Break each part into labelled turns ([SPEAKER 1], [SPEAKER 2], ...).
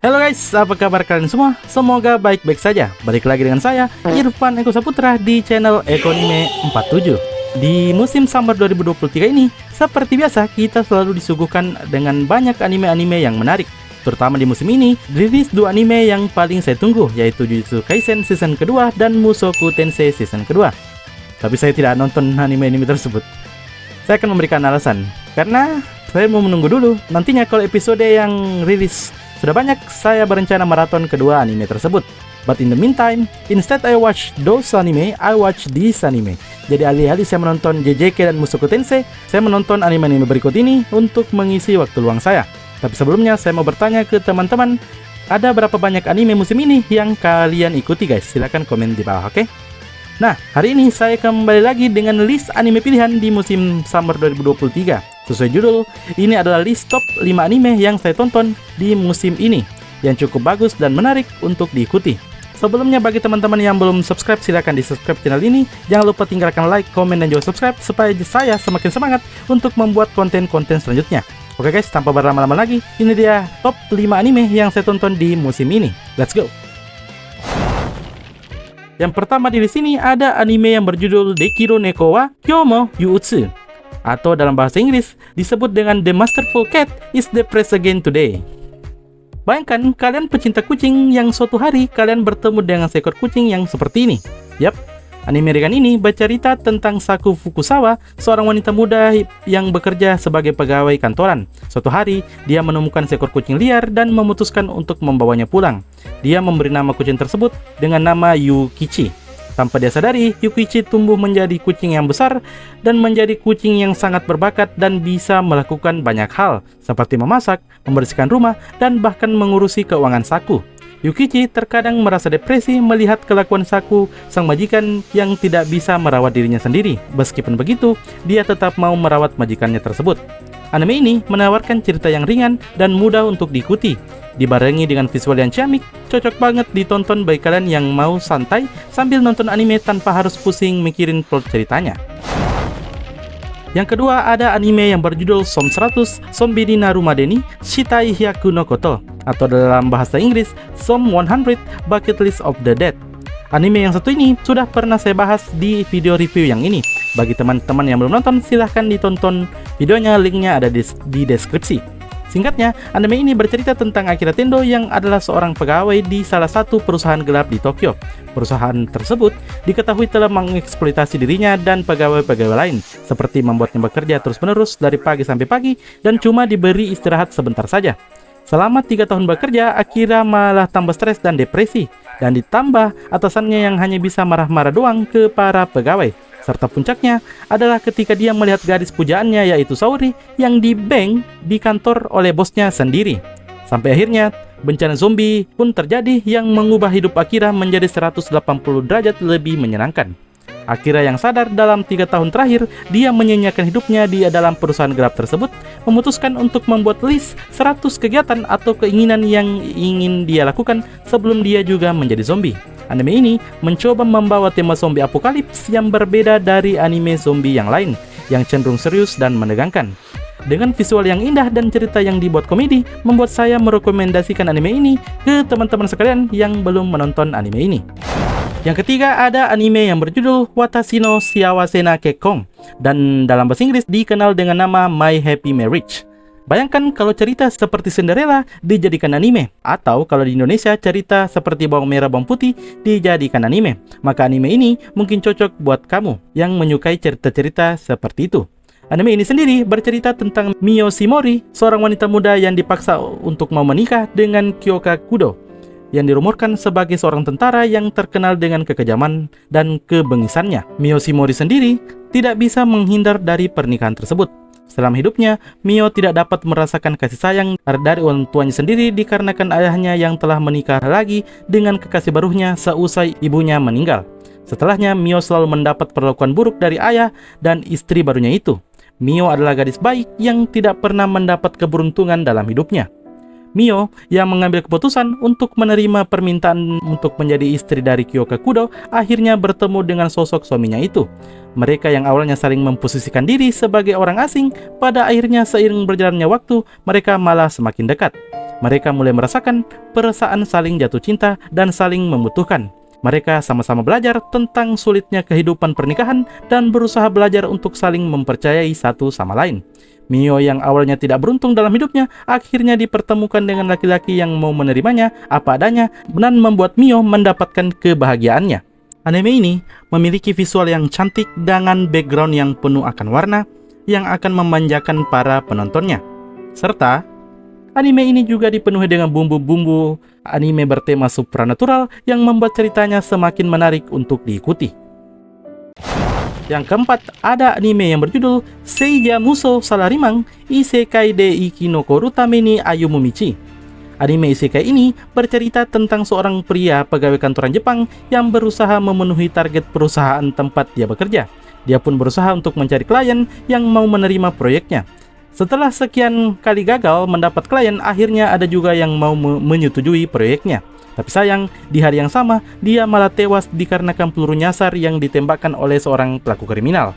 [SPEAKER 1] Halo guys, apa kabar kalian semua? Semoga baik-baik saja. Balik lagi dengan saya, Irfan Eko Saputra di channel Ekonime 47. Di musim summer 2023 ini, seperti biasa kita selalu disuguhkan dengan banyak anime-anime yang menarik. Terutama di musim ini, rilis dua anime yang paling saya tunggu, yaitu Jujutsu Kaisen season kedua dan Mushoku Tensei season kedua. Tapi saya tidak nonton anime-anime tersebut. Saya akan memberikan alasan, karena saya mau menunggu dulu. Nantinya kalau episode yang rilis sudah banyak, saya berencana maraton kedua anime tersebut. But in the meantime, instead I watch those anime, I watch this anime. Jadi alih-alih saya menonton JJK dan Mushoku Tensei, saya menonton anime-anime berikut ini untuk mengisi waktu luang saya. Tapi sebelumnya saya mau bertanya ke teman-teman, ada berapa banyak anime musim ini yang kalian ikuti guys? Silahkan komen di bawah, oke? Nah, hari ini saya kembali lagi dengan list anime pilihan di musim summer 2023. Sesuai judul, ini adalah list top 5 anime yang saya tonton di musim ini, yang cukup bagus dan menarik untuk diikuti. Sebelumnya, bagi teman-teman yang belum subscribe, silahkan di subscribe channel ini. Jangan lupa tinggalkan like, komen, dan juga subscribe supaya saya semakin semangat untuk membuat konten-konten selanjutnya. Oke guys, tanpa berlama-lama lagi, ini dia top 5 anime yang saya tonton di musim ini. Let's go! Yang pertama di sini ada anime yang berjudul Dekiro Neko wa Kyoumo Yuutsu, atau dalam bahasa Inggris disebut dengan The Masterful Cat is Depressed Again Today. Bayangkan kalian pecinta kucing yang suatu hari kalian bertemu dengan seekor kucing yang seperti ini. Yap, anime ringan ini bercerita tentang Saku Fukusawa, seorang wanita muda yang bekerja sebagai pegawai kantoran. Suatu hari, dia menemukan seekor kucing liar dan memutuskan untuk membawanya pulang. Dia memberi nama kucing tersebut dengan nama Yukichi. Tanpa dia sadari, Yukichi tumbuh menjadi kucing yang besar dan menjadi kucing yang sangat berbakat dan bisa melakukan banyak hal, seperti memasak, membersihkan rumah, dan bahkan mengurusi keuangan Saku. Yukichi terkadang merasa depresi melihat kelakuan Saku, sang majikan yang tidak bisa merawat dirinya sendiri. Meskipun begitu, dia tetap mau merawat majikannya tersebut. Anime ini menawarkan cerita yang ringan dan mudah untuk diikuti, dibarengi dengan visual yang ciamik, cocok banget ditonton bagi kalian yang mau santai sambil nonton anime tanpa harus pusing mikirin plot ceritanya. Yang kedua ada anime yang berjudul Som 100 Zombie Narumadeni Shitai Hyaku no Koto, atau dalam bahasa Inggris Som 100 Bucket List of the Dead. Anime yang satu ini sudah pernah saya bahas di video review yang ini. Bagi teman-teman yang belum nonton, silahkan ditonton videonya, linknya ada di deskripsi. Singkatnya, anime ini bercerita tentang Akira Tendo yang adalah seorang pegawai di salah satu perusahaan gelap di Tokyo. Perusahaan tersebut diketahui telah mengeksploitasi dirinya dan pegawai-pegawai lain, seperti membuatnya bekerja terus-menerus dari pagi sampai pagi dan cuma diberi istirahat sebentar saja. Selama 3 tahun bekerja, Akira malah tambah stres dan depresi, dan ditambah atasannya yang hanya bisa marah-marah doang ke para pegawai. Serta puncaknya adalah ketika dia melihat gadis pujaannya, yaitu Saori, yang di-bang di kantor oleh bosnya sendiri. Sampai akhirnya, bencana zombie pun terjadi yang mengubah hidup Akira menjadi 180 derajat lebih menyenangkan. Akira yang sadar dalam 3 tahun terakhir dia menyanyiakan hidupnya di dalam perusahaan gelap tersebut, memutuskan untuk membuat list 100 kegiatan atau keinginan yang ingin dia lakukan sebelum dia juga menjadi zombie. Anime ini mencoba membawa tema zombie apokalips yang berbeda dari anime zombie yang lain, yang cenderung serius dan menegangkan. Dengan visual yang indah dan cerita yang dibuat komedi, membuat saya merekomendasikan anime ini ke teman-teman sekalian yang belum menonton anime ini. Yang ketiga ada anime yang berjudul Watashi no Shiawase na Kekkon, dan dalam bahasa Inggris dikenal dengan nama My Happy Marriage. Bayangkan kalau cerita seperti Cinderella dijadikan anime, atau kalau di Indonesia cerita seperti Bawang Merah Bawang Putih dijadikan anime. Maka anime ini mungkin cocok buat kamu yang menyukai cerita-cerita seperti itu. Anime ini sendiri bercerita tentang Mio Shimori, seorang wanita muda yang dipaksa untuk mau menikah dengan Kyoka Kudo, yang dirumorkan sebagai seorang tentara yang terkenal dengan kekejaman dan kebengisannya. Mio Shimori sendiri tidak bisa menghindar dari pernikahan tersebut. Selama hidupnya, Mio tidak dapat merasakan kasih sayang dari orang tuanya sendiri dikarenakan ayahnya yang telah menikah lagi dengan kekasih barunya seusai ibunya meninggal. Setelahnya, Mio selalu mendapat perlakuan buruk dari ayah dan istri barunya itu. Mio adalah gadis baik yang tidak pernah mendapat keberuntungan dalam hidupnya. Mio yang mengambil keputusan untuk menerima permintaan untuk menjadi istri dari Kyoka Kudo akhirnya bertemu dengan sosok suaminya itu. Mereka yang awalnya saling memposisikan diri sebagai orang asing, pada akhirnya seiring berjalannya waktu, mereka malah semakin dekat. Mereka mulai merasakan perasaan saling jatuh cinta dan saling membutuhkan. Mereka sama-sama belajar tentang sulitnya kehidupan pernikahan dan berusaha belajar untuk saling mempercayai satu sama lain. Mio yang awalnya tidak beruntung dalam hidupnya akhirnya dipertemukan dengan laki-laki yang mau menerimanya apa adanya dan membuat Mio mendapatkan kebahagiaannya. Anime ini memiliki visual yang cantik dengan background yang penuh akan warna yang akan memanjakan para penontonnya. Serta anime ini juga dipenuhi dengan bumbu-bumbu anime bertema supranatural yang membuat ceritanya semakin menarik untuk diikuti. Yang keempat, ada anime yang berjudul Seija Muso Salarimang Isekai de Iki no Koru Tame ni Ayumu Michi. Anime isekai ini bercerita tentang seorang pria pegawai kantoran Jepang yang berusaha memenuhi target perusahaan tempat dia bekerja. Dia pun berusaha untuk mencari klien yang mau menerima proyeknya. Setelah sekian kali gagal mendapat klien, akhirnya ada juga yang mau menyetujui proyeknya. Tapi sayang, di hari yang sama, dia malah tewas dikarenakan peluru nyasar yang ditembakkan oleh seorang pelaku kriminal.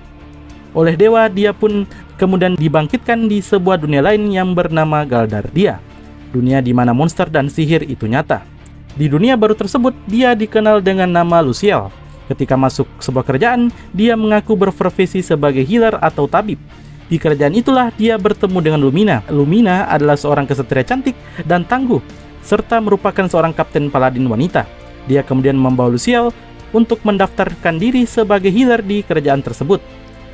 [SPEAKER 1] Oleh dewa, dia pun kemudian dibangkitkan di sebuah dunia lain yang bernama Galdardia. Dunia di mana monster dan sihir itu nyata. Di dunia baru tersebut, dia dikenal dengan nama Luciel. Ketika masuk sebuah kerajaan, dia mengaku berprofesi sebagai healer atau tabib. Di kerajaan itulah dia bertemu dengan Lumina. Lumina adalah seorang kesatria cantik dan tangguh, serta merupakan seorang kapten paladin wanita. Dia kemudian membawa Luciel untuk mendaftarkan diri sebagai healer di kerajaan tersebut.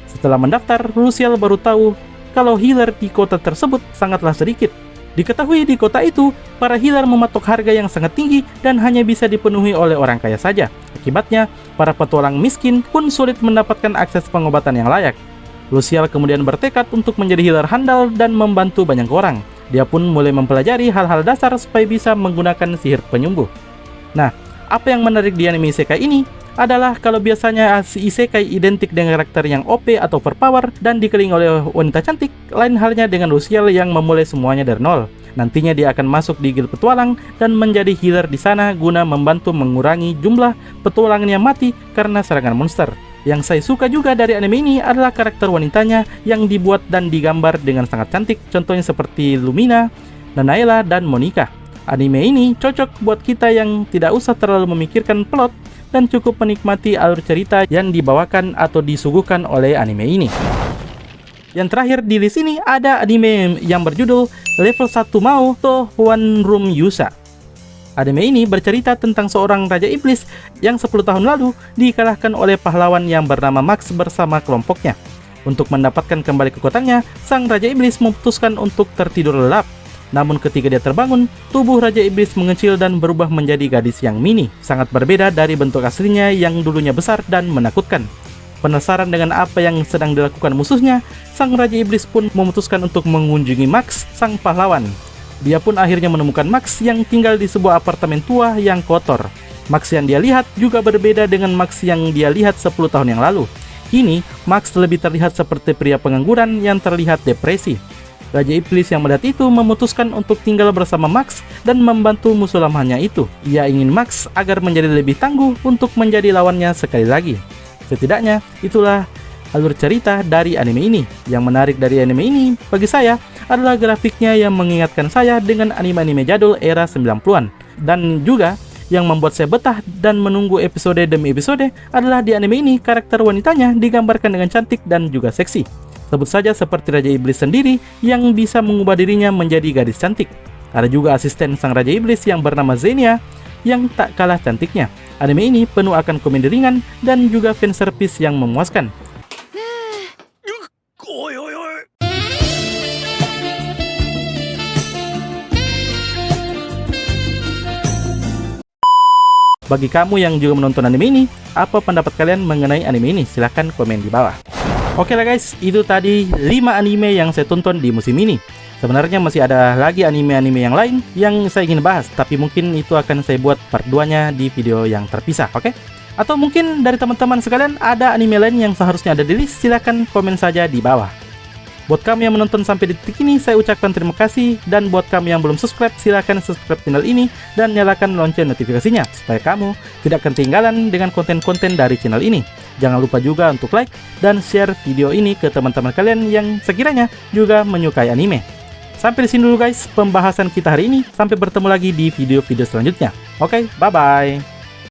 [SPEAKER 1] Setelah mendaftar, Luciel baru tahu kalau healer di kota tersebut sangatlah sedikit. Diketahui di kota itu, para healer mematok harga yang sangat tinggi dan hanya bisa dipenuhi oleh orang kaya saja. Akibatnya, para petualang miskin pun sulit mendapatkan akses pengobatan yang layak. Luciel kemudian bertekad untuk menjadi healer handal dan membantu banyak orang. Dia pun mulai mempelajari hal-hal dasar supaya bisa menggunakan sihir penyembuh. Nah, apa yang menarik di anime isekai ini adalah kalau biasanya si isekai identik dengan karakter yang OP atau overpower dan dikelilingi oleh wanita cantik, lain halnya dengan Luciel yang memulai semuanya dari nol. Nantinya dia akan masuk di guild petualang dan menjadi healer di sana guna membantu mengurangi jumlah petualangan yang mati karena serangan monster. Yang saya suka juga dari anime ini adalah karakter wanitanya yang dibuat dan digambar dengan sangat cantik, contohnya seperti Lumina, Nanaela, dan Monica. Anime ini cocok buat kita yang tidak usah terlalu memikirkan plot dan cukup menikmati alur cerita yang dibawakan atau disuguhkan oleh anime ini. Yang terakhir di list ini ada anime yang berjudul Level 1 Mao to One Room Yusa. Anime ini bercerita tentang seorang raja iblis yang 10 tahun lalu dikalahkan oleh pahlawan yang bernama Max bersama kelompoknya. Untuk mendapatkan kembali kekuatannya, sang raja iblis memutuskan untuk tertidur lelap. Namun ketika dia terbangun, tubuh raja iblis mengecil dan berubah menjadi gadis yang mini, sangat berbeda dari bentuk aslinya yang dulunya besar dan menakutkan. Penasaran dengan apa yang sedang dilakukan musuhnya, sang raja iblis pun memutuskan untuk mengunjungi Max, sang pahlawan. Dia pun akhirnya menemukan Max yang tinggal di sebuah apartemen tua yang kotor. Max yang dia lihat juga berbeda dengan Max yang dia lihat 10 tahun yang lalu. Kini, Max lebih terlihat seperti pria pengangguran yang terlihat depresi. Raja Iblis yang melihat itu memutuskan untuk tinggal bersama Max dan membantu musuh lamanya itu. Ia ingin Max agar menjadi lebih tangguh untuk menjadi lawannya sekali lagi. Setidaknya, itulah alur cerita dari anime ini. Yang menarik dari anime ini bagi saya adalah grafiknya yang mengingatkan saya dengan anime-anime jadul era 90-an. Dan juga yang membuat saya betah dan menunggu episode demi episode adalah di anime ini karakter wanitanya digambarkan dengan cantik dan juga seksi. Sebut saja seperti Raja Iblis sendiri yang bisa mengubah dirinya menjadi gadis cantik. Ada juga asisten sang Raja Iblis yang bernama Zenia yang tak kalah cantiknya. Anime ini penuh akan komedi ringan dan juga fanservice yang memuaskan. Bagi kamu yang juga menonton anime ini, apa pendapat kalian mengenai anime ini? Silahkan komen di bawah. Oke lah guys, itu tadi 5 anime yang saya tonton di musim ini. Sebenarnya masih ada lagi anime-anime yang lain yang saya ingin bahas, tapi mungkin itu akan saya buat part 2-nya di video yang terpisah, oke? Atau mungkin dari teman-teman sekalian ada anime lain yang seharusnya ada di list, silahkan komen saja di bawah. Buat kamu yang menonton sampai detik ini, saya ucapkan terima kasih. Dan buat kamu yang belum subscribe, silahkan subscribe channel ini dan nyalakan lonceng notifikasinya, supaya kamu tidak ketinggalan dengan konten-konten dari channel ini. Jangan lupa juga untuk like dan share video ini ke teman-teman kalian yang sekiranya juga menyukai anime. Sampai di sini dulu guys pembahasan kita hari ini. Sampai bertemu lagi di video-video selanjutnya. Oke, bye-bye.